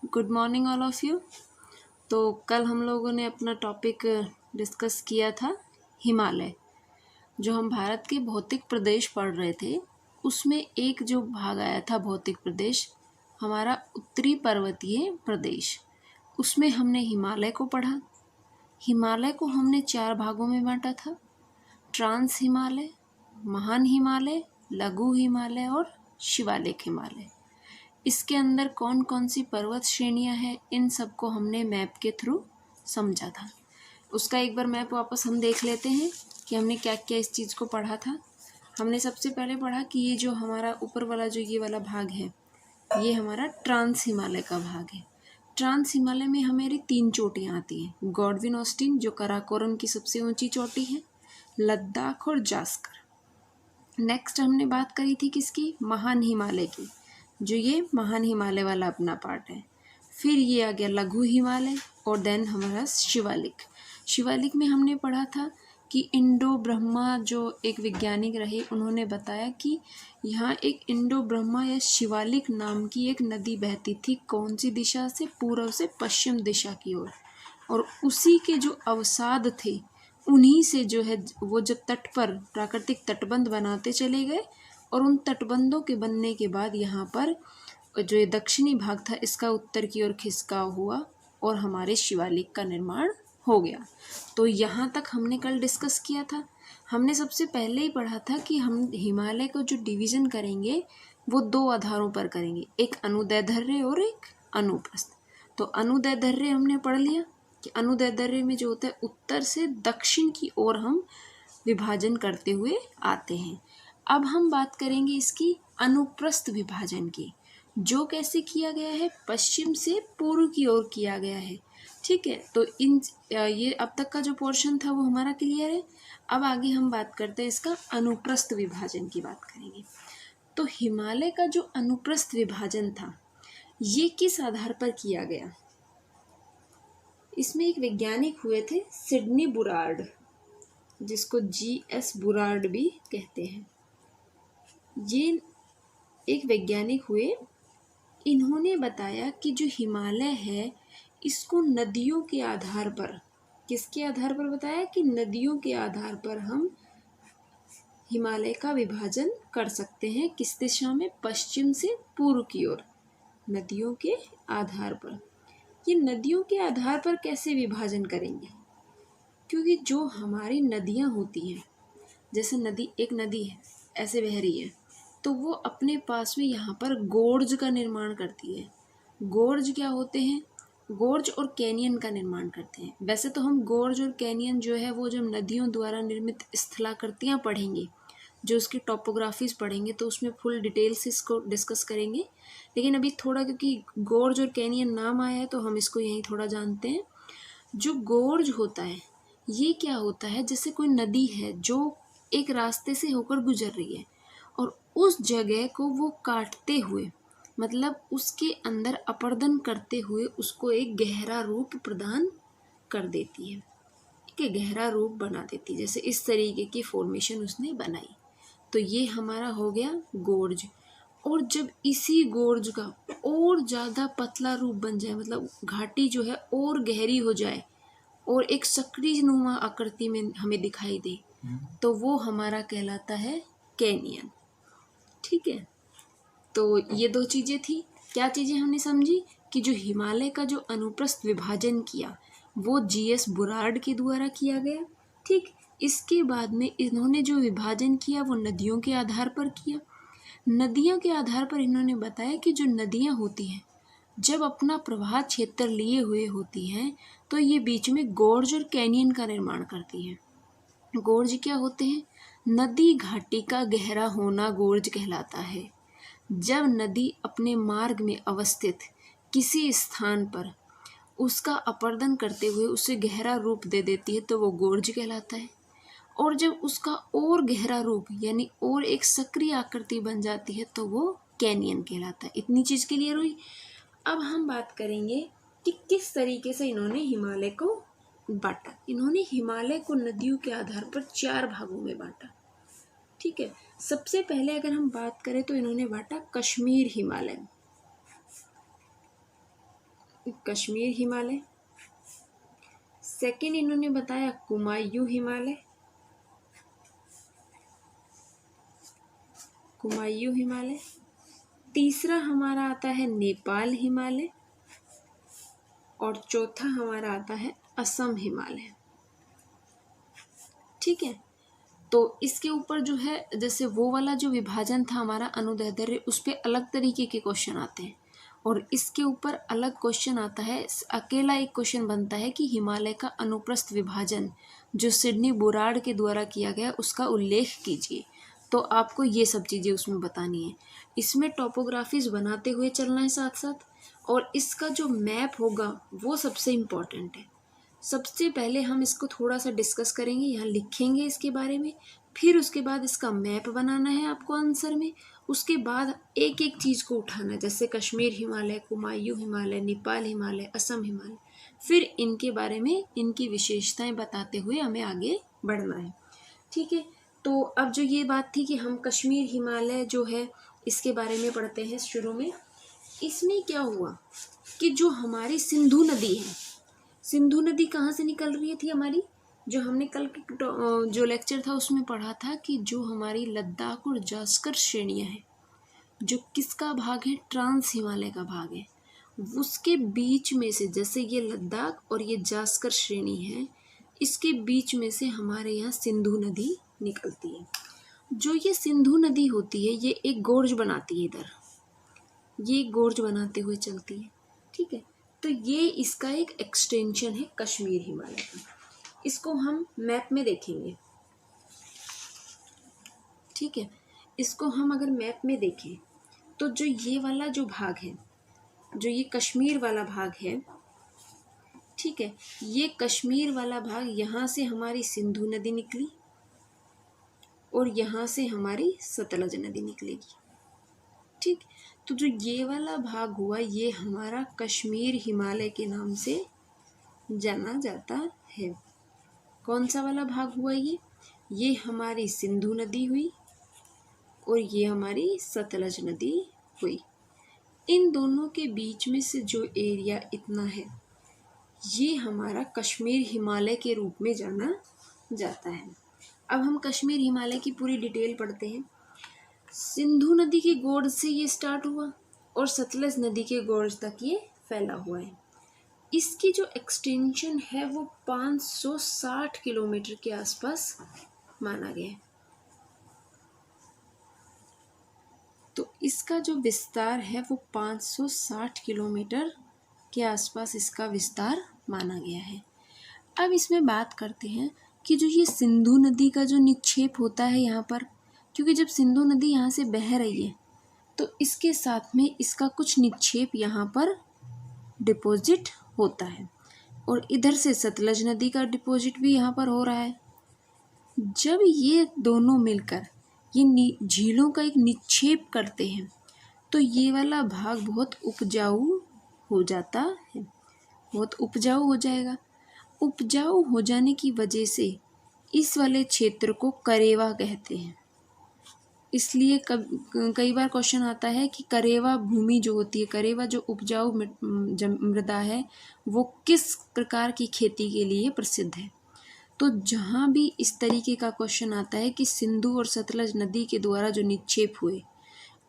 Good morning all of you. तो कल हम लोगों ने अपना टॉपिक डिस्कस किया था हिमालय। जो हम भारत के भौतिक प्रदेश पढ़ रहे थे उसमें एक जो भाग आया था भौतिक प्रदेश हमारा उत्तरी पर्वतीय प्रदेश, उसमें हमने हिमालय को पढ़ा। हिमालय को हमने 4 भागों में बांटा था, ट्रांस हिमालय, महान हिमालय, लघु हिमालय और शिवालिक हिमालय। इसके अंदर कौन कौन सी पर्वत श्रेणियां हैं इन सबको हमने मैप के थ्रू समझा था। उसका एक बार मैप वापस हम देख लेते हैं कि हमने क्या क्या इस चीज़ को पढ़ा था। हमने सबसे पहले पढ़ा कि ये जो हमारा ऊपर वाला जो ये वाला भाग है ये हमारा ट्रांस हिमालय का भाग है। ट्रांस हिमालय में हमारी 3 चोटियाँ आती हैं, गॉडविन ऑस्टिन जो कराकोरम की सबसे ऊंची चोटी है, लद्दाख और जास्कर। नेक्स्ट हमने बात करी थी किसकी, महान हिमालय की, जो ये महान हिमालय वाला अपना पार्ट है। फिर ये आ गया लघु हिमालय और देन हमारा शिवालिक। शिवालिक में हमने पढ़ा था कि इंडो ब्रह्मा जो एक वैज्ञानिक रहे उन्होंने बताया कि यहाँ एक इंडो ब्रह्मा या शिवालिक नाम की एक नदी बहती थी। कौन सी दिशा से, पूर्व से पश्चिम दिशा की ओर, और उसी के जो अवसाद थे उन्हीं से जो है वो जब तट पर प्राकृतिक तटबंध बनाते चले गए और उन तटबंधों के बनने के बाद यहाँ पर जो ये दक्षिणी भाग था इसका उत्तर की ओर खिसकाव हुआ और हमारे शिवालिक का निर्माण हो गया। तो यहाँ तक हमने कल डिस्कस किया था। हमने सबसे पहले ही पढ़ा था कि हम हिमालय को जो डिवीज़न करेंगे वो 2 आधारों पर करेंगे, एक अनुदैर्ध्य और एक अनुप्रस्थ। तो अनुदैर्ध्य हमने पढ़ लिया कि अनुदैर्ध्य में जो होता है उत्तर से दक्षिण की ओर हम विभाजन करते हुए आते हैं। अब हम बात करेंगे इसकी अनुप्रस्थ विभाजन की, जो कैसे किया गया है, पश्चिम से पूर्व की ओर किया गया है। ठीक है, तो ये अब तक का जो पोर्शन था वो हमारा क्लियर है। अब आगे हम बात करते हैं इसका अनुप्रस्थ विभाजन की बात करेंगे। तो हिमालय का जो अनुप्रस्थ विभाजन था ये किस आधार पर किया गया, इसमें एक वैज्ञानिक हुए थे सिडनी बुरार्ड, जिसको GS बुरार्ड भी कहते हैं। ये एक वैज्ञानिक हुए, इन्होंने बताया कि जो हिमालय है इसको नदियों के आधार पर, किसके आधार पर बताया कि नदियों के आधार पर हम हिमालय का विभाजन कर सकते हैं। किस दिशा में, पश्चिम से पूर्व की ओर, नदियों के आधार पर। ये नदियों के आधार पर कैसे विभाजन करेंगे, क्योंकि जो हमारी नदियाँ होती हैं, जैसे नदी, एक नदी है ऐसे बह रही है तो वो अपने पास में यहाँ पर गोर्ज का निर्माण करती है। गोर्ज क्या होते हैं, गोर्ज और कैनियन का निर्माण करते हैं। वैसे तो हम गोर्ज और कैनियन जो है वो जब नदियों द्वारा निर्मित स्थलाकृतियाँ पढ़ेंगे, जो उसकी टॉपोग्राफीज पढ़ेंगे तो उसमें फुल डिटेल से इसको डिस्कस करेंगे। लेकिन अभी थोड़ा क्योंकि गोर्ज और कैनियन नाम आया है तो हम इसको यहीं थोड़ा जानते हैं। जो गोर्ज होता है ये क्या होता है, जैसे कोई नदी है जो एक रास्ते से होकर गुजर रही है और उस जगह को वो काटते हुए, मतलब उसके अंदर अपरदन करते हुए उसको एक गहरा रूप प्रदान कर देती है, एक गहरा रूप बना देती है। जैसे इस तरीके की फॉर्मेशन उसने बनाई, तो ये हमारा हो गया गोर्ज। और जब इसी गोर्ज का और ज़्यादा पतला रूप बन जाए, मतलब घाटी जो है और गहरी हो जाए और एक सक्रिय नुमा आकृति में हमें दिखाई दे, तो वो हमारा कहलाता है कैनियन। ठीक है, तो ये 2 चीज़ें थी। क्या चीज़ें हमने समझी कि जो हिमालय का जो अनुप्रस्थ विभाजन किया वो GS बुरार्ड के द्वारा किया गया। ठीक, इसके बाद में इन्होंने जो विभाजन किया वो नदियों के आधार पर किया। नदियों के आधार पर इन्होंने बताया कि जो नदियाँ होती हैं जब अपना प्रवाह क्षेत्र लिए हुए होती हैं तो ये बीच में गोर्ज और कैनियन का निर्माण करती हैं। गोर्ज क्या होते हैं, नदी घाटी का गहरा होना गोर्ज कहलाता है। जब नदी अपने मार्ग में अवस्थित किसी स्थान पर उसका अपरदन करते हुए उसे गहरा रूप दे देती है तो वो गोर्ज कहलाता है। और जब उसका और गहरा रूप यानी और एक सक्रिय आकृति बन जाती है तो वो कैनियन कहलाता है। इतनी चीज़ क्लियर हुई। अब हम बात करेंगे कि किस तरीके से इन्होंने हिमालय को बांटा। इन्होंने हिमालय को नदियों के आधार पर 4 भागों में बांटा। ठीक है, सबसे पहले अगर हम बात करें तो इन्होंने बांटा कश्मीर हिमालय। कश्मीर हिमालय। सेकंड इन्होंने बताया कुमायूं हिमालय, कुमायूं हिमालय। तीसरा हमारा आता है नेपाल हिमालय, और चौथा हमारा आता है असम हिमालय। ठीक है, तो इसके ऊपर जो है, जैसे वो वाला जो विभाजन था हमारा अनुदैर्ध्य, उस पे अलग तरीके के क्वेश्चन आते हैं, और इसके ऊपर अलग क्वेश्चन आता है। अकेला एक क्वेश्चन बनता है कि हिमालय का अनुप्रस्थ विभाजन जो सिडनी बुराड़ के द्वारा किया गया उसका उल्लेख कीजिए। तो आपको ये सब चीज़ें उसमें बतानी है। इसमें टोपोग्राफीज बनाते हुए चलना है साथ साथ, और इसका जो मैप होगा वो सबसे इम्पॉर्टेंट है। सबसे पहले हम इसको थोड़ा सा डिस्कस करेंगे, यहाँ लिखेंगे इसके बारे में, फिर उसके बाद इसका मैप बनाना है आपको आंसर में। उसके बाद एक एक चीज़ को उठाना है, जैसे कश्मीर हिमालय, कुमायूं हिमालय, नेपाल हिमालय, असम हिमालय, फिर इनके बारे में इनकी विशेषताएं बताते हुए हमें आगे बढ़ना है। ठीक है, तो अब जो ये बात थी कि हम कश्मीर हिमालय जो है इसके बारे में पढ़ते हैं शुरू में। इसमें क्या हुआ कि जो हमारी सिंधु नदी है, सिंधु नदी कहाँ से निकल रही थी हमारी, जो हमने कल जो लेक्चर था उसमें पढ़ा था कि जो हमारी लद्दाख और जास्कर श्रेणियाँ हैं, जो किसका भाग है, ट्रांस हिमालय का भाग है, उसके बीच में से, जैसे ये लद्दाख और ये जास्कर श्रेणी है, इसके बीच में से हमारे यहाँ सिंधु नदी निकलती है। जो ये सिंधु नदी होती है ये एक गोर्ज बनाती है, इधर ये गोर्ज बनाते हुए चलती है। ठीक है, तो ये इसका एक एक्सटेंशन है कश्मीर हिमालय का। इसको हम मैप में देखेंगे। ठीक है, इसको हम अगर मैप में देखें तो जो ये वाला जो भाग है, जो ये कश्मीर वाला भाग है, ठीक है, ये कश्मीर वाला भाग, यहाँ से हमारी सिंधु नदी निकली और यहाँ से हमारी सतलज नदी निकलेगी। ठीक, तो जो ये वाला भाग हुआ ये हमारा कश्मीर हिमालय के नाम से जाना जाता है। कौन सा वाला भाग हुआ ये हमारी सिंधु नदी हुई और ये हमारी सतलज नदी हुई। इन दोनों के बीच में से जो एरिया इतना है ये हमारा कश्मीर हिमालय के रूप में जाना जाता है। अब हम कश्मीर हिमालय की पूरी डिटेल पढ़ते हैं। सिंधु नदी के गोर्ज से ये स्टार्ट हुआ और सतलज नदी के गोर्ज तक ये फैला हुआ है। इसकी जो एक्सटेंशन है वो 560 किलोमीटर के आसपास माना गया है। तो इसका जो विस्तार है वो 560 किलोमीटर के आसपास इसका विस्तार माना गया है। अब इसमें बात करते हैं कि जो ये सिंधु नदी का जो निक्षेप होता है यहाँ पर, क्योंकि जब सिंधु नदी यहाँ से बह रही है तो इसके साथ में इसका कुछ निक्षेप यहाँ पर डिपॉजिट होता है, और इधर से सतलज नदी का डिपॉजिट भी यहाँ पर हो रहा है। जब ये दोनों मिलकर ये झीलों का एक निक्षेप करते हैं तो ये वाला भाग बहुत उपजाऊ हो जाता है, बहुत उपजाऊ हो जाएगा। उपजाऊ हो जाने की वजह से इस वाले क्षेत्र को करेवा कहते हैं। इसलिए कई बार क्वेश्चन आता है कि करेवा भूमि जो होती है, करेवा जो उपजाऊ मृदा है, वो किस प्रकार की खेती के लिए प्रसिद्ध है। तो जहाँ भी इस तरीके का क्वेश्चन आता है कि सिंधु और सतलज नदी के द्वारा जो निक्षेप हुए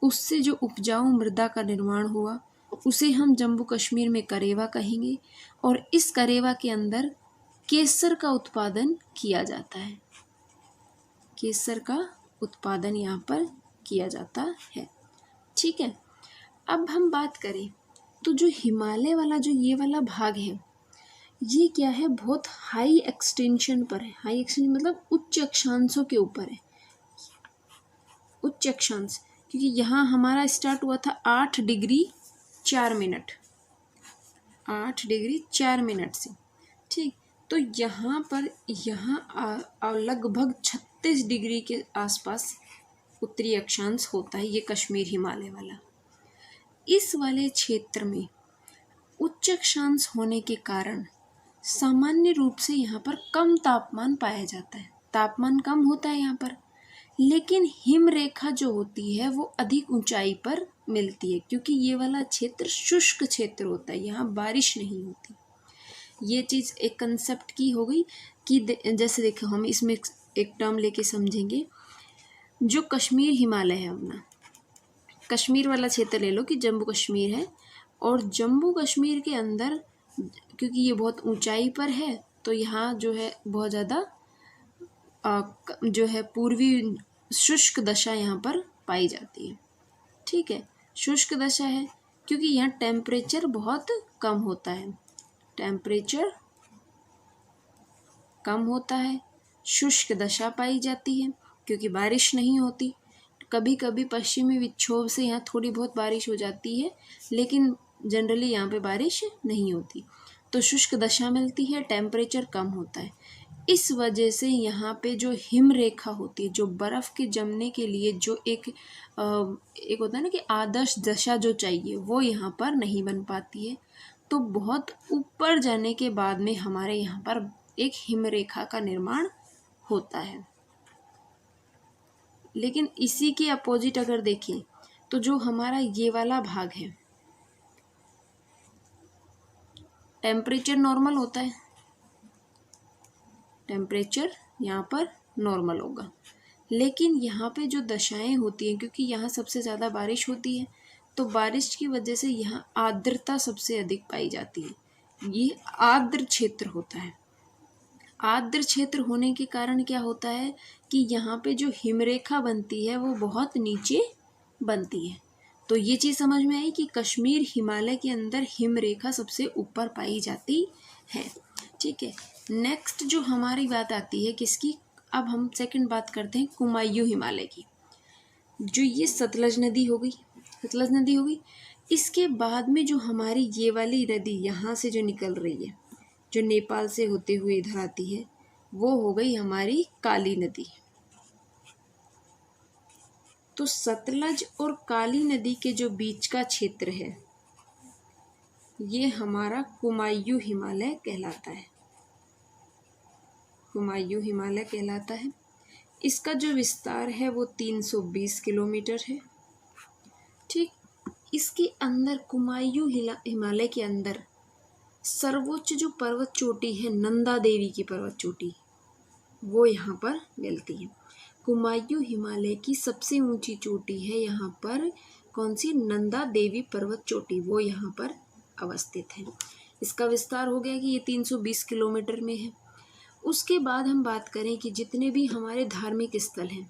उससे जो उपजाऊ मृदा का निर्माण हुआ उसे हम जम्मू कश्मीर में करेवा कहेंगे, और इस करेवा के अंदर केसर का उत्पादन किया जाता है। केसर का उत्पादन यहाँ पर किया जाता है। ठीक है, अब हम बात करें तो जो हिमालय वाला जो ये वाला भाग है ये क्या है, बहुत हाई एक्सटेंशन पर है। हाई एक्सटेंशन मतलब उच्च अक्षांशों के ऊपर है, उच्च अक्षांश, क्योंकि यहाँ हमारा स्टार्ट हुआ था 8 डिग्री 4 मिनट, 8 डिग्री 4 मिनट से। ठीक, तो यहाँ पर लगभग 36 डिग्री के आसपास उत्तरी अक्षांश होता है ये कश्मीर हिमालय वाला। इस वाले क्षेत्र में उच्च अक्षांश होने के कारण सामान्य रूप से यहाँ पर कम तापमान पाया जाता है, तापमान कम होता है यहाँ पर, लेकिन हिम रेखा जो होती है वो अधिक ऊंचाई पर मिलती है, क्योंकि ये वाला क्षेत्र शुष्क क्षेत्र होता है, यहाँ बारिश नहीं होती। ये चीज़ एक कंसेप्ट की हो गई कि जैसे देखो हम इसमें एक टर्म लेके समझेंगे। जो कश्मीर हिमालय है अपना, कश्मीर वाला क्षेत्र ले लो कि जम्मू कश्मीर है, और जम्मू कश्मीर के अंदर क्योंकि ये बहुत ऊंचाई पर है तो यहाँ जो है बहुत ज़्यादा जो है पूर्वी शुष्क दशा यहाँ पर पाई जाती है। ठीक है, शुष्क दशा है क्योंकि यहाँ टेम्परेचर बहुत कम होता है, टेम्परेचर कम होता है, शुष्क दशा पाई जाती है क्योंकि बारिश नहीं होती। कभी कभी पश्चिमी विक्षोभ से यहाँ थोड़ी बहुत बारिश हो जाती है, लेकिन जनरली यहाँ पे बारिश नहीं होती, तो शुष्क दशा मिलती है, टेम्परेचर कम होता है। इस वजह से यहाँ पे जो हिम रेखा होती है, जो बर्फ़ के जमने के लिए जो एक होता है ना कि आदर्श दशा जो चाहिए, वो यहाँ पर नहीं बन पाती है। तो बहुत ऊपर जाने के बाद में हमारे यहाँ पर एक हिम रेखा का निर्माण होता है। लेकिन इसी के अपोजिट अगर देखें तो जो हमारा ये वाला भाग है, टेम्परेचर नॉर्मल होता है, टेम्परेचर यहाँ पर नॉर्मल होगा, लेकिन यहाँ पे जो दशाएं होती हैं, क्योंकि यहाँ सबसे ज़्यादा बारिश होती है, तो बारिश की वजह से यहाँ आर्द्रता सबसे अधिक पाई जाती है। ये आर्द्र क्षेत्र होता है। आर्द्र क्षेत्र होने के कारण क्या होता है कि यहाँ पे जो हिमरेखा बनती है वो बहुत नीचे बनती है। तो ये चीज़ समझ में आई कि कश्मीर हिमालय के अंदर हिमरेखा सबसे ऊपर पाई जाती है। ठीक है, नेक्स्ट जो हमारी बात आती है किसकी, अब हम सेकंड बात करते हैं कुमायूं हिमालय की। जो ये सतलज नदी हो गई, सतलज नदी हो गई, इसके बाद में जो हमारी ये वाली नदी यहाँ से जो निकल रही है, जो नेपाल से होते हुए इधर आती है, वो हो गई हमारी काली नदी। तो सतलज और काली नदी के जो बीच का क्षेत्र है ये हमारा कुमायूं हिमालय कहलाता है, कुमायूं हिमालय कहलाता है। इसका जो विस्तार है वो 320 किलोमीटर है। ठीक, इसके अंदर कुमायूं हिमालय के अंदर सर्वोच्च जो पर्वत चोटी है, नंदा देवी की पर्वत चोटी, वो यहाँ पर मिलती है। कुमायूं हिमालय की सबसे ऊंची चोटी है यहाँ पर कौन सी, नंदा देवी पर्वत चोटी, वो यहाँ पर अवस्थित है। इसका विस्तार हो गया कि ये 320 किलोमीटर में है। उसके बाद हम बात करें कि जितने भी हमारे धार्मिक स्थल हैं,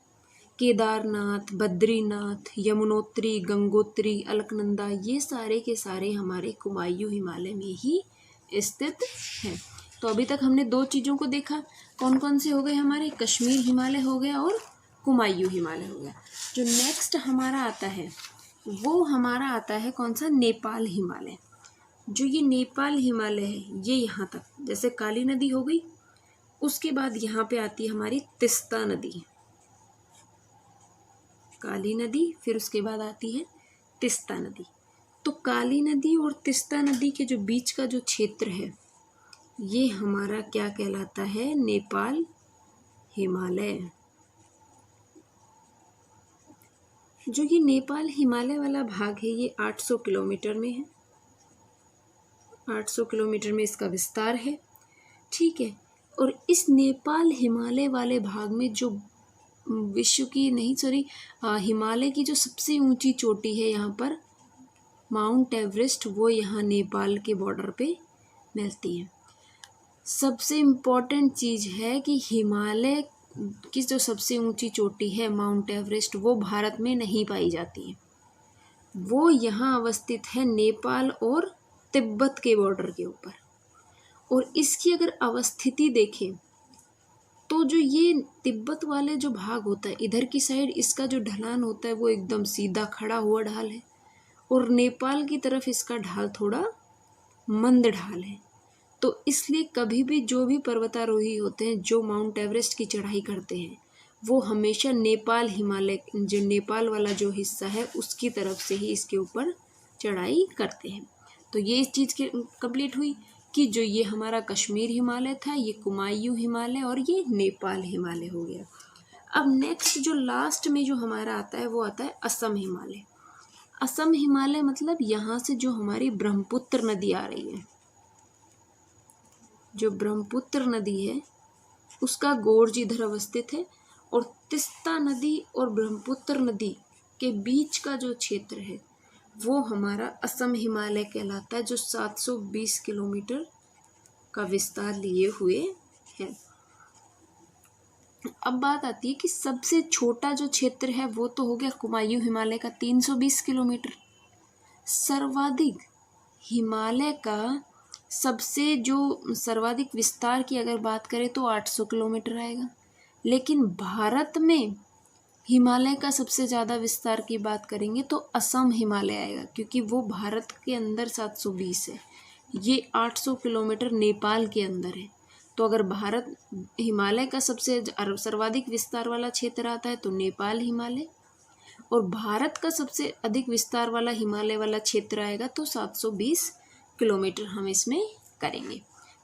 केदारनाथ, बद्रीनाथ, यमुनोत्री, गंगोत्री, अलकनंदा, ये सारे के सारे हमारे कुमायूं हिमालय में ही स्थित हैं। तो अभी तक हमने दो चीज़ों को देखा, कौन कौन से हो गए हमारे, कश्मीर हिमालय हो गया और कुमायूं हिमालय हो गया। जो नेक्स्ट हमारा आता है वो हमारा आता है कौन सा, नेपाल हिमालय। जो ये नेपाल हिमालय है ये यहाँ तक, जैसे काली नदी हो गई, उसके बाद यहाँ पे आती है हमारी तिस्ता नदी, काली नदी, फिर उसके बाद आती है तिस्ता नदी। तो काली नदी और तिस्ता नदी के जो बीच का जो क्षेत्र है ये हमारा क्या कहलाता है, नेपाल हिमालय। जो ये नेपाल हिमालय वाला भाग है ये 800 किलोमीटर में है, 800 किलोमीटर में इसका विस्तार है। ठीक है, और इस नेपाल हिमालय वाले भाग में जो विश्व की नहीं सॉरी हिमालय की जो सबसे ऊंची चोटी है यहाँ पर, माउंट एवरेस्ट, वो यहाँ नेपाल के बॉर्डर पे मिलती है। सबसे इम्पॉर्टेंट चीज़ है कि हिमालय की जो सबसे ऊंची चोटी है माउंट एवरेस्ट, वो भारत में नहीं पाई जाती है, वो यहाँ अवस्थित है नेपाल और तिब्बत के बॉर्डर के ऊपर। और इसकी अगर अवस्थिति देखें तो जो ये तिब्बत वाले जो भाग होता है इधर की साइड, इसका जो ढलान होता है वो एकदम सीधा खड़ा हुआ ढाल है, और नेपाल की तरफ इसका ढाल थोड़ा मंद ढाल है। तो इसलिए कभी भी जो भी पर्वतारोही होते हैं जो माउंट एवरेस्ट की चढ़ाई करते हैं वो हमेशा नेपाल हिमालय, जो नेपाल वाला जो हिस्सा है उसकी तरफ से ही इसके ऊपर चढ़ाई करते हैं। तो ये इस चीज़ के कंप्लीट हुई कि जो ये हमारा कश्मीर हिमालय था, ये कुमायूं हिमालय और ये नेपाल हिमालय हो गया। अब नेक्स्ट जो लास्ट में जो हमारा आता है वो आता है असम हिमालय। असम हिमालय मतलब यहाँ से जो हमारी ब्रह्मपुत्र नदी आ रही है, जो ब्रह्मपुत्र नदी है उसका गोर्ज इधर अवस्थित है, और तीस्ता नदी और ब्रह्मपुत्र नदी के बीच का जो क्षेत्र है वो हमारा असम हिमालय कहलाता है, जो 720 किलोमीटर का विस्तार लिए हुए है। अब बात आती है कि सबसे छोटा जो क्षेत्र है वो तो हो गया कुमायूं हिमालय का 320 किलोमीटर। सर्वाधिक हिमालय का सबसे जो सर्वाधिक विस्तार की अगर बात करें तो 800 किलोमीटर आएगा। लेकिन भारत में हिमालय का सबसे ज़्यादा विस्तार की बात करेंगे तो असम हिमालय आएगा, क्योंकि वो भारत के अंदर 720 है, ये 800 किलोमीटर नेपाल के अंदर है। तो अगर भारत हिमालय का सबसे सर्वाधिक विस्तार वाला क्षेत्र आता है तो नेपाल हिमालय, और भारत का सबसे अधिक विस्तार वाला हिमालय वाला क्षेत्र आएगा तो 720 किलोमीटर हम इसमें करेंगे।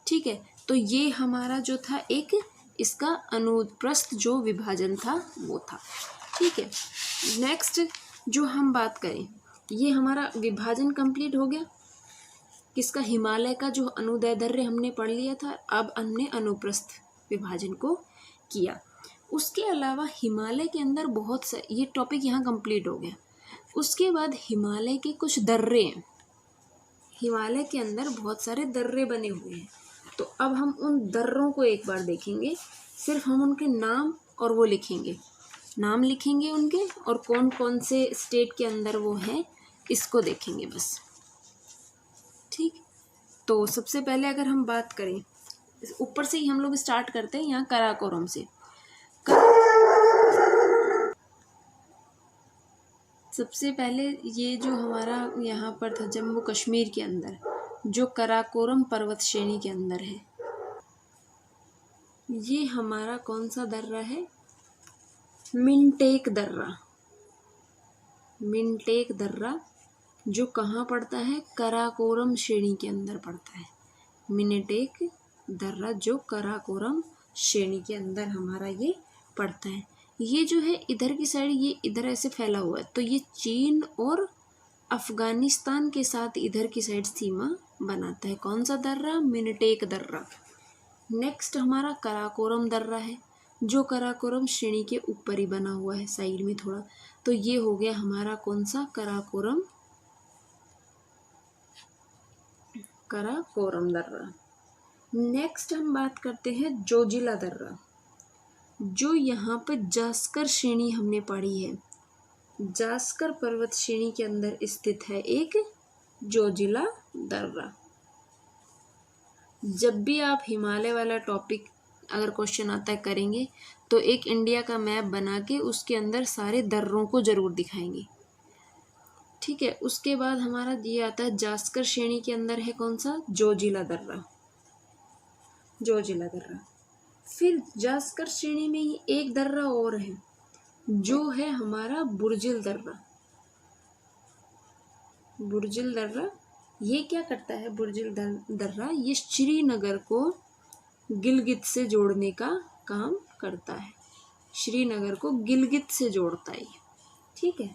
ठीक है, तो ये हमारा जो था एक इसका अनुप्रस्थ जो विभाजन था वो था। ठीक है, नेक्स्ट जो हम बात करें, ये हमारा विभाजन कंप्लीट हो गया किसका, हिमालय का जो अनुदैर्ध्य हमने पढ़ लिया था। अब हमने अनुप्रस्थ विभाजन को किया। उसके अलावा हिमालय के अंदर बहुत से, ये टॉपिक यहाँ कंप्लीट हो गया। उसके बाद हिमालय के कुछ दर्रे हैं, हिमालय के अंदर बहुत सारे दर्रे बने हुए हैं। तो अब हम उन दर्रों को एक बार देखेंगे, सिर्फ हम उनके नाम और वो लिखेंगे, नाम लिखेंगे उनके, और कौन कौन से स्टेट के अंदर वो हैं इसको देखेंगे बस। ठीक, तो सबसे पहले अगर हम बात करें, ऊपर से ही हम लोग स्टार्ट करते हैं, यहाँ काराकोरम से। सबसे पहले ये जो हमारा यहाँ पर था जम्मू कश्मीर के अंदर, जो काराकोरम पर्वत श्रेणी के अंदर है, ये हमारा कौन सा दर्रा है, मिनटेक दर्रा। मिनटेक दर्रा जो कहाँ पड़ता है, काराकोरम श्रेणी के अंदर पड़ता है। मिनटेक दर्रा जो काराकोरम श्रेणी के अंदर हमारा ये पड़ता है। ये जो है इधर की साइड, ये इधर ऐसे फैला हुआ है, तो ये चीन और अफगानिस्तान के साथ इधर की साइड सीमा बनाता है। कौन सा दर्रा, मिनटेक दर्रा। नेक्स्ट हमारा काराकोरम दर्रा है, जो काराकोरम श्रेणी के ऊपर ही बना हुआ है, साइड में थोड़ा। तो ये हो गया हमारा कौन सा, काराकोरम दर्रा। नेक्स्ट हम बात करते हैं जोजिला दर्रा, जो यहाँ पर जास्कर श्रेणी हमने पढ़ी है। जास्कर पर्वत श्रेणी के अंदर स्थित है एक जोजिला दर्रा। जब भी आप हिमालय वाला टॉपिक अगर क्वेश्चन आता है करेंगे तो एक इंडिया का मैप बना के उसके अंदर सारे दर्रों को जरूर दिखाएंगे। ठीक है, उसके बाद हमारा ये आता है जास्कर श्रेणी के अंदर है कौन सा, जोजिला दर्रा। जोजिला दर्रा। फिर जास्कर श्रेणी में ही एक दर्रा और है, जो है हमारा बुर्जिल दर्रा। बुर्जिल दर्रा ये क्या करता है, बुर्जिल दर्रा ये श्रीनगर को गिलगित से जोड़ने का काम करता है। श्रीनगर को गिलगित से जोड़ता है। ठीक है,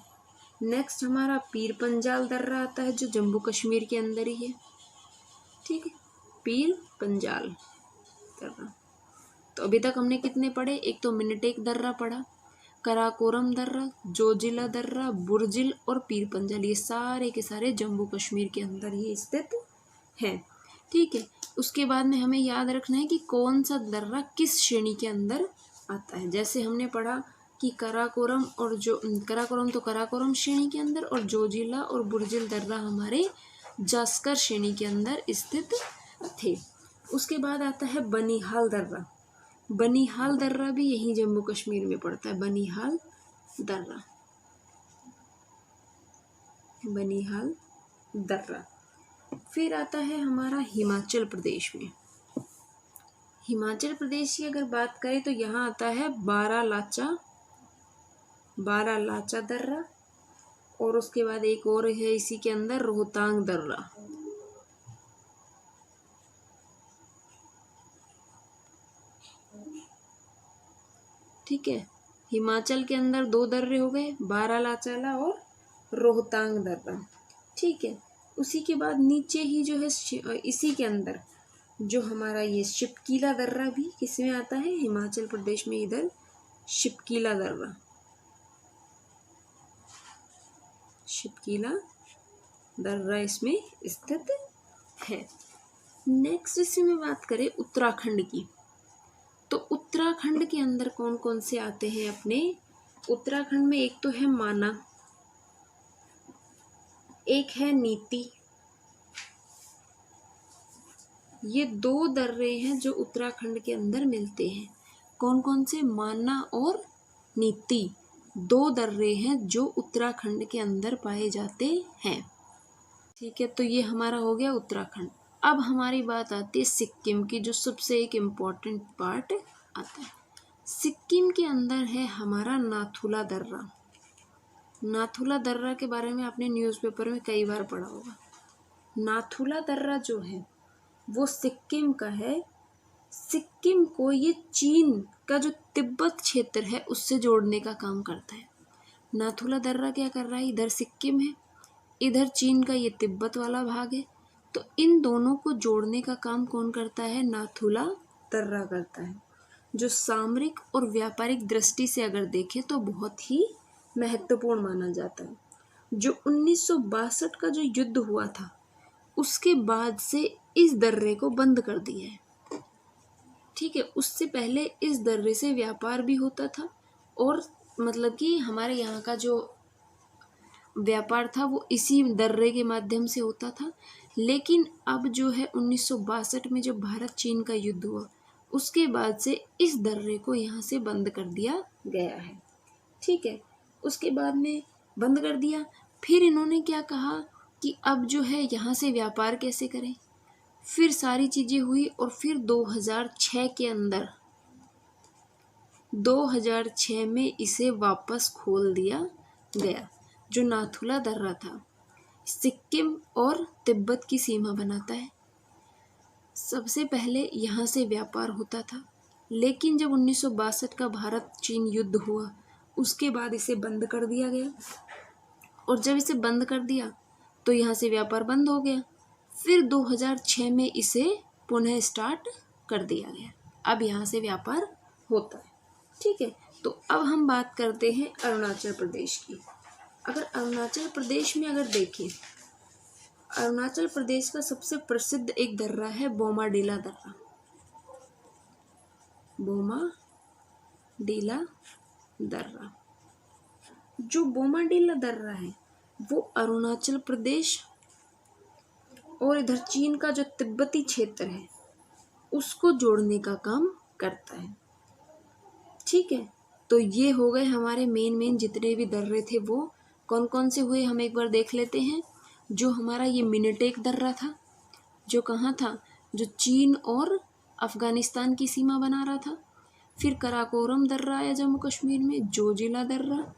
नेक्स्ट हमारा पीर पंजाल दर्रा आता है, जो जम्मू कश्मीर के अंदर ही है। ठीक है, पीर पंजाल दर्रा। तो अभी तक हमने कितने पढ़े, एक तो मिनटेक दर्रा पढ़ा, काराकोरम दर्रा, जोजिला दर्रा, बुर्जिल और पीर पंजाल, ये सारे के सारे जम्मू कश्मीर के अंदर ही स्थित है। ठीक है, उसके बाद में हमें याद रखना है कि कौन सा दर्रा किस श्रेणी के अंदर आता है। जैसे हमने पढ़ा कि काराकोरम और जो काराकोरम तो काराकोरम श्रेणी के अंदर, और जोजिला और बुर्जिल दर्रा हमारे जास्कर श्रेणी के अंदर स्थित थे। उसके बाद आता है बनिहाल दर्रा। बनिहाल दर्रा भी यहीं जम्मू कश्मीर में पड़ता है, बनिहाल दर्रा। बनिहाल दर्रा। फिर आता है हमारा हिमाचल प्रदेश में। हिमाचल प्रदेश की अगर बात करें तो यहाँ आता है बारालाचा दर्रा, और उसके बाद एक और है इसी के अंदर, रोहतांग दर्रा। ठीक है, हिमाचल के अंदर दो दर्रे हो गए, बारालाचा और रोहतांग दर्रा। ठीक है, उसी के बाद नीचे ही जो है इसी के अंदर जो हमारा ये शिपकीला दर्रा भी किसमें आता है, हिमाचल प्रदेश में, इधर शिपकीला दर्रा, शिपकीला दर्रा इसमें स्थित है। नेक्स्ट इसमें बात करें उत्तराखंड की, तो उत्तराखंड के अंदर कौन कौन से आते हैं अपने उत्तराखंड में, एक तो है माना, एक है नीति। ये दो दर्रे हैं जो उत्तराखंड के अंदर मिलते हैं। कौन कौन से, माना और नीति, दो दर्रे हैं जो उत्तराखंड के अंदर पाए जाते हैं। ठीक है, तो ये हमारा हो गया उत्तराखंड। अब हमारी बात आती है सिक्किम की, जो सबसे एक इम्पॉर्टेंट पार्ट आता है। सिक्किम के अंदर है हमारा नाथुला दर्रा। नाथुला दर्रा के बारे में आपने न्यूज़पेपर में कई बार पढ़ा होगा। नाथुला दर्रा जो है वो सिक्किम का है। सिक्किम को ये चीन का जो तिब्बत क्षेत्र है उससे जोड़ने का काम करता है। नाथुला दर्रा क्या कर रहा है, इधर सिक्किम है, इधर चीन का ये तिब्बत वाला भाग है, तो इन दोनों को जोड़ने का काम कौन करता है, नाथुला दर्रा करता है, जो सामरिक और व्यापारिक दृष्टि से अगर देखें तो बहुत ही महत्वपूर्ण माना जाता है। जो 1962 का जो युद्ध हुआ था उसके बाद से इस दर्रे को बंद कर दिया है। ठीक है, उससे पहले इस दर्रे से व्यापार भी होता था और मतलब कि हमारे यहाँ का जो व्यापार था वो इसी दर्रे के माध्यम से होता था। लेकिन अब जो है 1962 में जब भारत चीन का युद्ध हुआ उसके बाद से इस दर्रे को यहाँ से बंद कर दिया गया है। ठीक है, उसके बाद में बंद कर दिया, फिर इन्होंने क्या कहा कि अब जो है यहाँ से व्यापार कैसे करें। फिर सारी चीज़ें हुई और फिर 2006 के अंदर 2006 में इसे वापस खोल दिया गया। जो नाथुला दर्रा था सिक्किम और तिब्बत की सीमा बनाता है। सबसे पहले यहाँ से व्यापार होता था, लेकिन जब 1962 का भारत चीन युद्ध हुआ उसके बाद इसे बंद कर दिया गया, और जब इसे बंद कर दिया तो यहाँ से व्यापार बंद हो गया। फिर 2006 में इसे पुनः स्टार्ट कर दिया गया, अब यहाँ से व्यापार होता है। ठीक है, तो अब हम बात करते हैं अरुणाचल प्रदेश की। अगर अरुणाचल प्रदेश में अगर देखें, अरुणाचल प्रदेश का सबसे प्रसिद्ध एक दर्रा है बोमाडीला दर्रा। बोमाडीला दर्रा, जो बोमाडीला दर्रा है वो अरुणाचल प्रदेश और इधर चीन का जो तिब्बती क्षेत्र है उसको जोड़ने का काम करता है। ठीक है, तो ये हो गए हमारे मेन जितने भी दर्रे थे वो कौन कौन से हुए, हम एक बार देख लेते हैं। जो हमारा ये मिनीटेक दर्रा था, जो कहाँ था, जो चीन और अफ़गानिस्तान की सीमा बना रहा था। फिर कराकोरम दर्रा आया जम्मू कश्मीर में, जोजिला दर्रा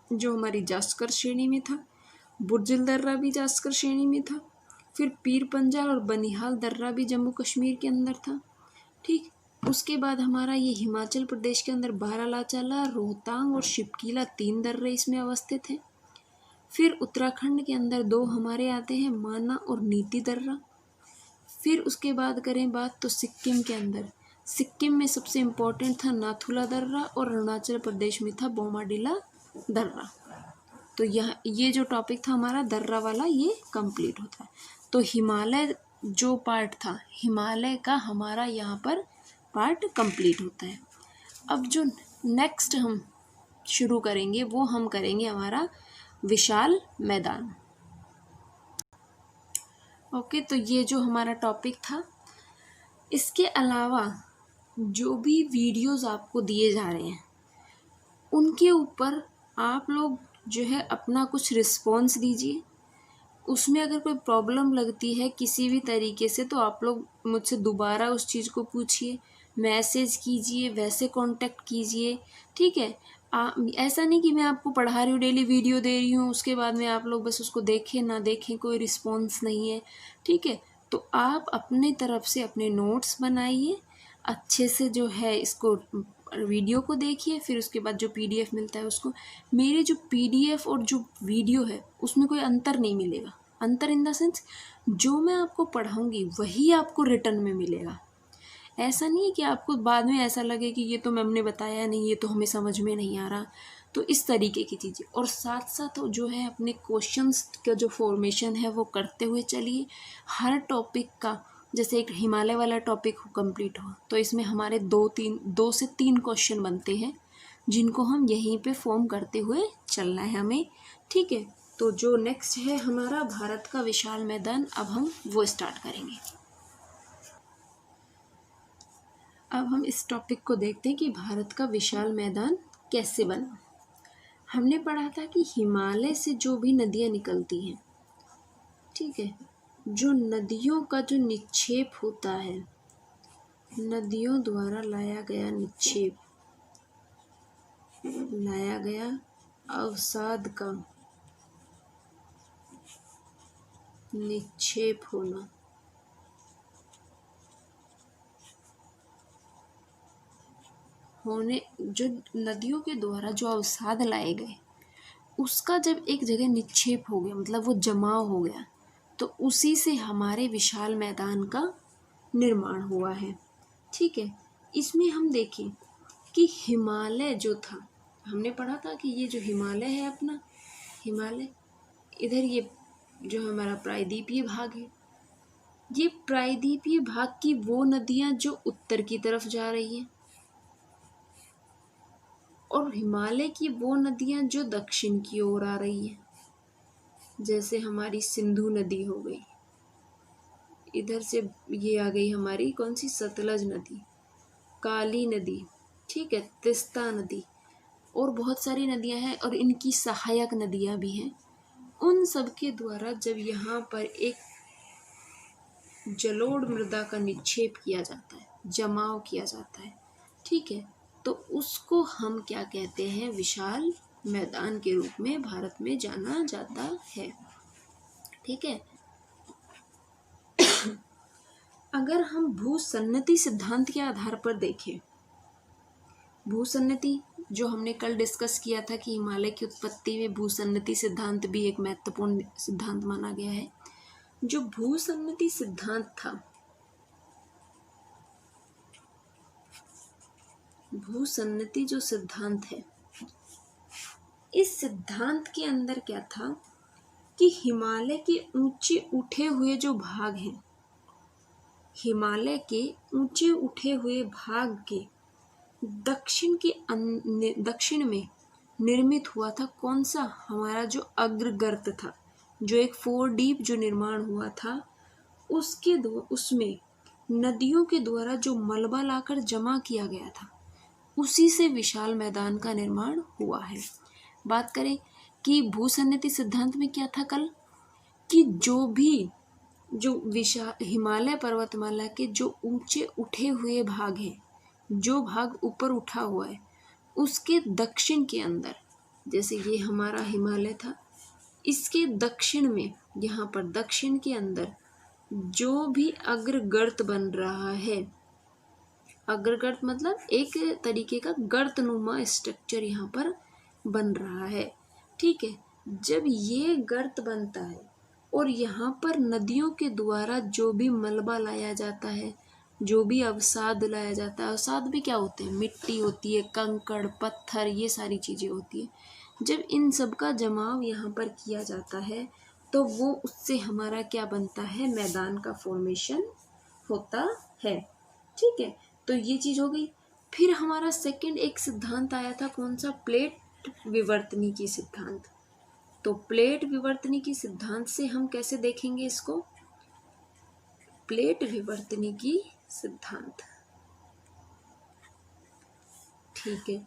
जो हमारी जास्कर श्रेणी में था, बुर्जिल दर्रा भी जास्कर श्रेणी में था। फिर पीर पंजाल और बनिहाल दर्रा भी जम्मू कश्मीर के अंदर था। ठीक, उसके बाद हमारा ये हिमाचल प्रदेश के अंदर बारालाचाला, रोहतांग और शिपकीला 3 दर्रे इसमें अवस्थित हैं। फिर उत्तराखंड के अंदर 2 हमारे आते हैं, माना और नीति दर्रा। फिर उसके बाद करें बात तो सिक्किम के अंदर, सिक्किम में सबसे इम्पोर्टेंट था नाथुला दर्रा और अरुणाचल प्रदेश में था बोमाडीला दर्रा। तो यह ये जो टॉपिक था हमारा दर्रा वाला ये कंप्लीट होता है। तो हिमालय जो पार्ट था, हिमालय का हमारा यहाँ पर पार्ट कंप्लीट होता है। अब जो नेक्स्ट हम शुरू करेंगे वो हम करेंगे हमारा विशाल मैदान। ओके, तो ये जो हमारा टॉपिक था, इसके अलावा जो भी वीडियोस आपको दिए जा रहे हैं उनके ऊपर आप लोग जो है अपना कुछ रिस्पॉन्स दीजिए। उसमें अगर कोई प्रॉब्लम लगती है किसी भी तरीके से तो आप लोग मुझसे दोबारा उस चीज़ को पूछिए, मैसेज कीजिए, वैसे कांटेक्ट कीजिए। ठीक है, ऐसा नहीं कि मैं आपको पढ़ा रही हूँ, डेली वीडियो दे रही हूँ, उसके बाद में आप लोग बस उसको देखें ना देखें, कोई रिस्पॉन्स नहीं है। ठीक है, तो आप अपने तरफ से अपने नोट्स बनाइए, अच्छे से जो है इसको वीडियो को देखिए, फिर उसके बाद जो PDF मिलता है उसको। मेरे जो PDF और जो वीडियो है उसमें कोई अंतर नहीं मिलेगा। अंतर इन द सेंस, जो मैं आपको पढ़ाऊँगी वही आपको रिटर्न में मिलेगा। ऐसा नहीं है कि आपको बाद में ऐसा लगे कि ये तो मैम ने बताया नहीं, ये तो हमें समझ में नहीं आ रहा। तो इस तरीके की चीज़ें, और साथ साथ जो है अपने क्वेश्चंस का जो फॉर्मेशन है वो करते हुए चलिए। हर टॉपिक का, जैसे एक हिमालय वाला टॉपिक कंप्लीट हो तो इसमें हमारे 2 से 3 क्वेश्चन बनते हैं, जिनको हम यहीं पे फॉर्म करते हुए चलना है हमें। ठीक है, तो जो नेक्स्ट है हमारा भारत का विशाल मैदान, अब हम वो स्टार्ट करेंगे। अब हम इस टॉपिक को देखते हैं कि भारत का विशाल मैदान कैसे बना। हमने पढ़ा था कि हिमालय से जो भी नदियाँ निकलती हैं, ठीक है, जो नदियों का जो निक्षेप होता है, नदियों द्वारा लाया गया निक्षेप, लाया गया अवसाद का निक्षेप होना, जो नदियों के द्वारा जो अवसाद लाए गए उसका जब एक जगह निक्षेप हो गया, मतलब वो जमाव हो गया, तो उसी से हमारे विशाल मैदान का निर्माण हुआ है। ठीक है, इसमें हम देखें कि हिमालय जो था, हमने पढ़ा था कि ये जो हिमालय है अपना, हिमालय इधर ये जो हमारा प्रायद्वीपीय भाग है, ये प्रायद्वीपीय भाग की वो नदियाँ जो उत्तर की तरफ जा रही हैं, और हिमालय की वो नदियाँ जो दक्षिण की ओर आ रही हैं। जैसे हमारी सिंधु नदी हो गई, इधर से ये आ गई हमारी कौन सी, सतलज नदी, काली नदी, ठीक है, तिस्ता नदी, और बहुत सारी नदियां हैं और इनकी सहायक नदियां भी हैं। उन सब के द्वारा जब यहाँ पर एक जलोढ़ मृदा का निक्षेप किया जाता है, जमाव किया जाता है, ठीक है, तो उसको हम क्या कहते हैं, विशाल मैदान के रूप में भारत में जाना जाता है। ठीक है, अगर हम भूसन्नति सिद्धांत के आधार पर देखें, भूसन्नति जो हमने कल डिस्कस किया था कि हिमालय की उत्पत्ति में भूसन्नति सिद्धांत भी एक महत्वपूर्ण सिद्धांत माना गया है। जो भूसन्नति सिद्धांत था, भूसन्नति जो सिद्धांत है, इस सिद्धांत के अंदर क्या था कि हिमालय के ऊंचे उठे हुए जो भाग हैं, हिमालय के ऊंचे उठे हुए भाग के दक्षिण में निर्मित हुआ था कौन सा, हमारा जो अग्रगर्त था, जो एक 4 डीप जो निर्माण हुआ था, उसमें नदियों के द्वारा जो मलबा लाकर जमा किया गया था, उसी से विशाल मैदान का निर्माण हुआ है। बात करें कि भूसन्नति सिद्धांत में क्या था कल, कि जो हिमालय पर्वतमाला के जो ऊंचे उठे हुए भाग हैं, जो भाग ऊपर उठा हुआ है, उसके दक्षिण के अंदर, जैसे ये हमारा हिमालय था, इसके दक्षिण में, यहाँ पर दक्षिण के अंदर जो भी अग्रगर्त बन रहा है, अग्रगर्त मतलब एक तरीके का गर्तनुमा स्ट्रक्चर यहाँ पर बन रहा है। ठीक है, जब ये गर्त बनता है और यहाँ पर नदियों के द्वारा जो भी मलबा लाया जाता है, जो भी अवसाद लाया जाता है, अवसाद भी क्या होते हैं, मिट्टी होती है, कंकड़, पत्थर, ये सारी चीज़ें होती है। जब इन सब का जमाव यहाँ पर किया जाता है तो वो उससे हमारा क्या बनता है, मैदान का फॉर्मेशन होता है। ठीक है, तो ये चीज़ हो गई। फिर हमारा सेकंड एक सिद्धांत आया था, कौन सा, प्लेट विवर्तनिकी सिद्धांत। तो प्लेट विवर्तनिकी सिद्धांत से हम कैसे देखेंगे इसको, प्लेट विवर्तनिकी सिद्धांत, ठीक है,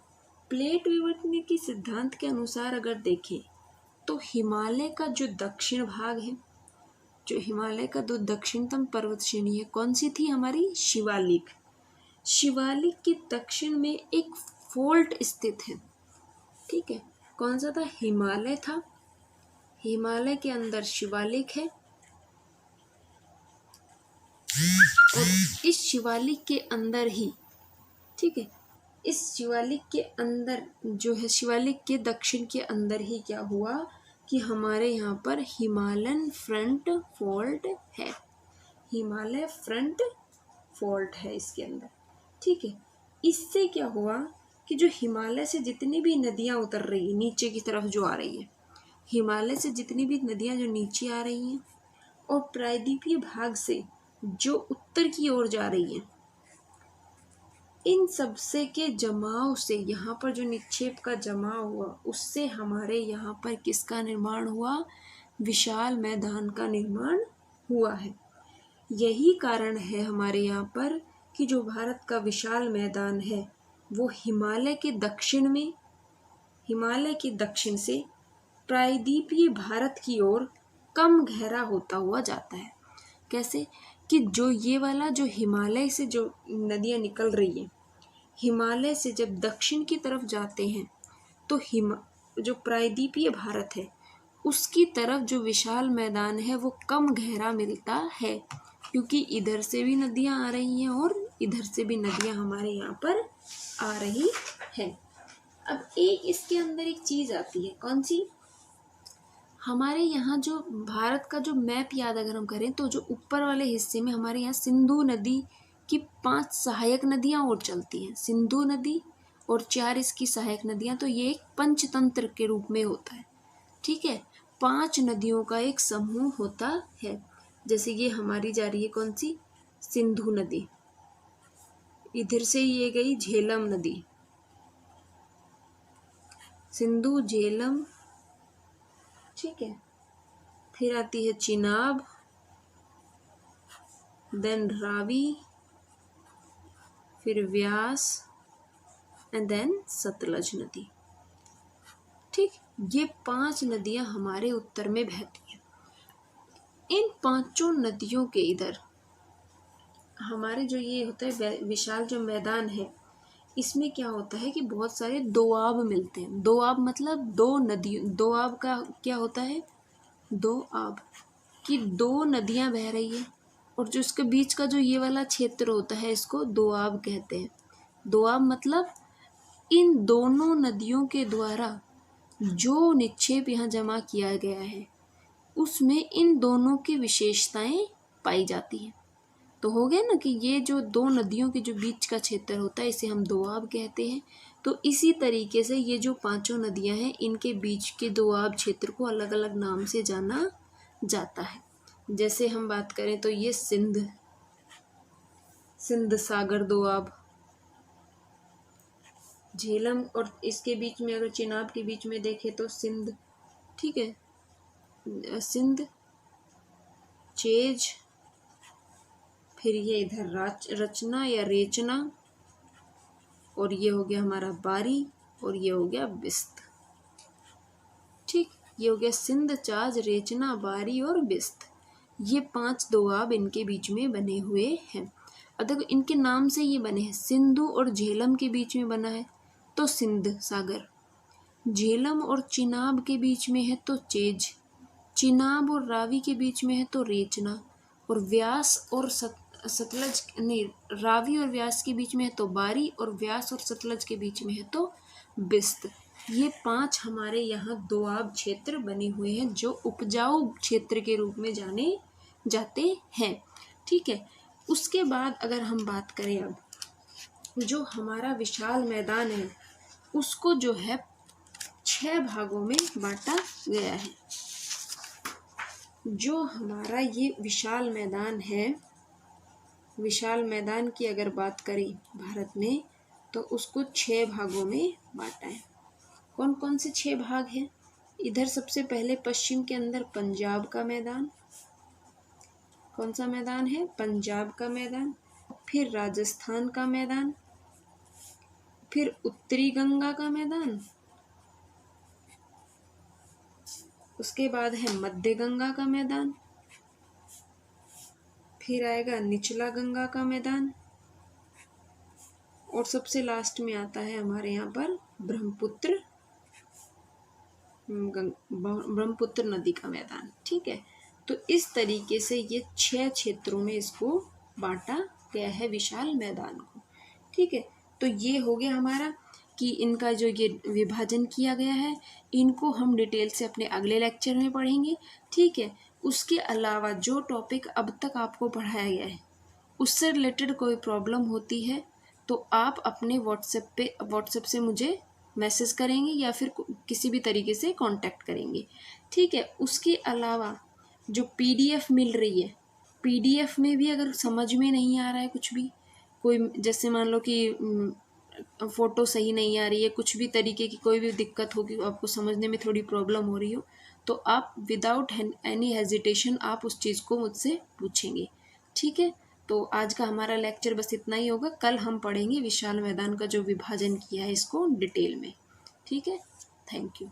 प्लेट विवर्तनिकी सिद्धांत के अनुसार अगर देखें तो हिमालय का जो दक्षिण भाग है, जो हिमालय का जो दक्षिणतम पर्वत श्रेणी है, कौन सी थी हमारी, शिवालिक। शिवालिक के दक्षिण में एक फोल्ट स्थित है। ठीक है, कौन सा था, हिमालय था, हिमालय के अंदर शिवालिक है, और इस शिवालिक के अंदर ही, ठीक है, इस शिवालिक के अंदर जो है, शिवालिक के दक्षिण के अंदर ही क्या हुआ कि हमारे यहाँ पर हिमालयन फ्रंट फॉल्ट है। हिमालय फ्रंट फॉल्ट है इसके अंदर, ठीक है। इससे क्या हुआ कि जो हिमालय से जितनी भी नदियाँ उतर रही है नीचे की तरफ जो आ रही है, हिमालय से जितनी भी नदियाँ जो नीचे आ रही हैं और प्रायद्वीपीय भाग से जो उत्तर की ओर जा रही हैं, इन सबसे के जमाव से, यहाँ पर जो निक्षेप का जमाव हुआ उससे हमारे यहाँ पर किसका निर्माण हुआ? विशाल मैदान का निर्माण हुआ है। यही कारण है हमारे यहाँ पर कि जो भारत का विशाल मैदान है वो हिमालय के दक्षिण में, हिमालय के दक्षिण से प्रायद्वीपीय भारत की ओर कम गहरा होता हुआ जाता है। कैसे? कि जो ये वाला जो हिमालय से जो नदियाँ निकल रही हैं, हिमालय से जब दक्षिण की तरफ जाते हैं तो जो प्रायद्वीपीय भारत है उसकी तरफ जो विशाल मैदान है वो कम गहरा मिलता है, क्योंकि इधर से भी नदियाँ आ रही हैं और इधर से भी नदियाँ हमारे यहाँ पर आ रही है। अब एक इसके अंदर एक चीज़ आती है, कौन सी? हमारे यहाँ जो भारत का जो मैप याद अगर हम करें तो जो ऊपर वाले हिस्से में हमारे यहाँ सिंधु नदी की 5 सहायक नदियाँ और चलती हैं, सिंधु नदी और 4 इसकी सहायक नदियाँ। तो ये एक पंचतंत्र के रूप में होता है, ठीक है। 5 नदियों का एक समूह होता है। जैसे ये हमारी जा रही है कौन सी? सिंधु नदी। इधर से ये गई झेलम नदी, सिंधु झेलम, ठीक है। फिर आती है चिनाब, देन रावी, फिर व्यास एंड देन सतलज नदी, ठीक। ये 5 नदियां हमारे उत्तर में बहती हैं। इन 5 नदियों के इधर हमारे जो ये होता है विशाल जो मैदान है, इसमें क्या होता है कि बहुत सारे दोआब मिलते हैं। दोआब मतलब दो नदी, दोआब का क्या होता है? दो आब की 2 नदियां बह रही है और जो इसके बीच का जो ये वाला क्षेत्र होता है इसको दोआब कहते हैं। दोआब मतलब इन दोनों नदियों के द्वारा जो निक्षेप यहाँ जमा किया गया है उसमें इन दोनों की विशेषताएं पाई जाती हैं। तो हो गया ना कि ये जो 2 नदियों के जो बीच का क्षेत्र होता है इसे हम दोआब कहते हैं। तो इसी तरीके से ये जो 5 नदियां हैं इनके बीच के दोआब क्षेत्र को अलग अलग नाम से जाना जाता है। जैसे हम बात करें तो ये सिंध सागर दोआब, झेलम और इसके बीच में अगर चिनाब के बीच में देखें तो सिंध, ठीक है, सिंध, चेज, फिर ये इधर रचना या रेचना, और ये हो गया हमारा बारी, और ये हो गया बिस्त, ठीक। ये हो गया सिंध, चाज, रेचना, बारी और बिस्त। ये 5 दोआब इनके बीच में बने हुए हैं। अब देखो इनके नाम से ये बने हैं। सिंधु और झेलम के बीच में बना है तो सिंध सागर, झेलम और चिनाब के बीच में है तो चेज, चिनाब और रावी के बीच में है तो रेचना, और व्यास और सतलज नहीं, रावी और व्यास के बीच में है तो बारी, और व्यास और सतलज के बीच में है तो बिस्त। ये 5 हमारे यहाँ दोआब क्षेत्र बने हुए हैं जो उपजाऊ क्षेत्र के रूप में जाने जाते हैं, ठीक है। उसके बाद अगर हम बात करें अब जो हमारा विशाल मैदान है उसको जो है 6 भागों में बांटा गया है। जो हमारा ये विशाल मैदान है, विशाल मैदान की अगर बात करें भारत में तो उसको 6 भागों में बांटा है। कौन कौन से 6 भाग हैं? इधर सबसे पहले पश्चिम के अंदर पंजाब का मैदान, कौन सा मैदान है? पंजाब का मैदान। फिर राजस्थान का मैदान, फिर उत्तरी गंगा का मैदान, उसके बाद है मध्य गंगा का मैदान, फिर आएगा निचला गंगा का मैदान, और सबसे लास्ट में आता है हमारे यहाँ पर ब्रह्मपुत्र नदी का मैदान, ठीक है। तो इस तरीके से ये 6 क्षेत्रों में इसको बांटा गया है विशाल मैदान को, ठीक है। तो ये हो गया हमारा कि इनका जो ये विभाजन किया गया है, इनको हम डिटेल से अपने अगले लेक्चर में पढ़ेंगे, ठीक है। उसके अलावा जो टॉपिक अब तक आपको पढ़ाया गया है उससे रिलेटेड कोई प्रॉब्लम होती है तो आप अपने व्हाट्सएप से मुझे मैसेज करेंगे या फिर किसी भी तरीके से कांटेक्ट करेंगे, ठीक है। उसके अलावा जो पीडीएफ मिल रही है, पीडीएफ में भी अगर समझ में नहीं आ रहा है कुछ भी, कोई जैसे मान लो कि फ़ोटो सही नहीं आ रही है, कुछ भी तरीके की कोई भी दिक्कत होगी, आपको समझने में थोड़ी प्रॉब्लम हो रही हो, तो आप विदाउट एनी हेजिटेशन आप उस चीज़ को मुझसे पूछेंगे, ठीक है। तो आज का हमारा लेक्चर बस इतना ही होगा। कल हम पढ़ेंगे विशाल मैदान का जो विभाजन किया है इसको डिटेल में, ठीक है। Thank you.